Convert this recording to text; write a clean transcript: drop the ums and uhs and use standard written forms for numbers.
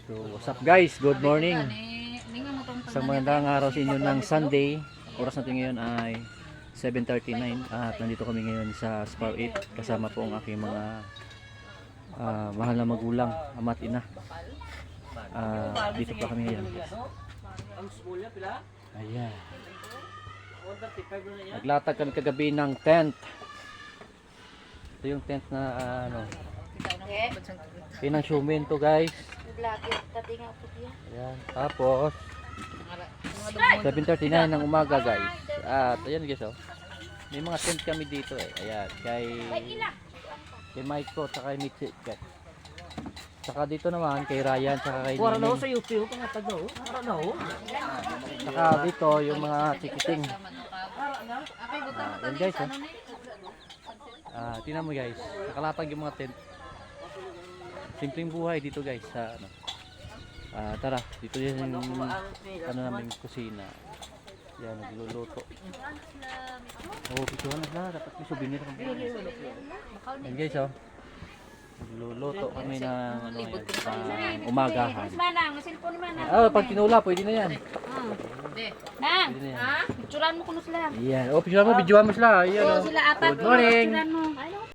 So, what's up guys? Good morning. Isang magandang araw sa inyo ng Sunday. Oras natin ngayon ay 7:39 at nandito kami ngayon sa Spar 8 kasama po ang aking mga mahal na magulang, ama at ina. Dito pa kami ngayon. Ayan. Naglatag kami kagabi ng tent. Ito yung tent na pinang-shumin to guys. Ayan. Tapos 7:39 ng umaga guys. At ayan guys oh. May mga tent kami dito eh. Ayan. Kay Maiko at kay Mitzi guys. Saka dito naman kay Ryan saka kay Wala na Nini. sa YouTube kung atag na Wala na Saka dito yung mga tikiting. Ayan guys oh. Tingnan mo guys. Nakalatag yung mga tent. Simpleng buhay dito guys sa ano. Tara, dito yan yung namin kusina. Yan, nagluluto. Picturean na sila. Dapat may souvenir kami. Yan guys, oh. Nagluluto kami ng umagahan. Pag tinula, pwede na yan. Nang, picturean mo kuno sila. Yan. Picturean mo, videoan mo sila. Yan, oh. Sila apat. Good morning. Picturean mo.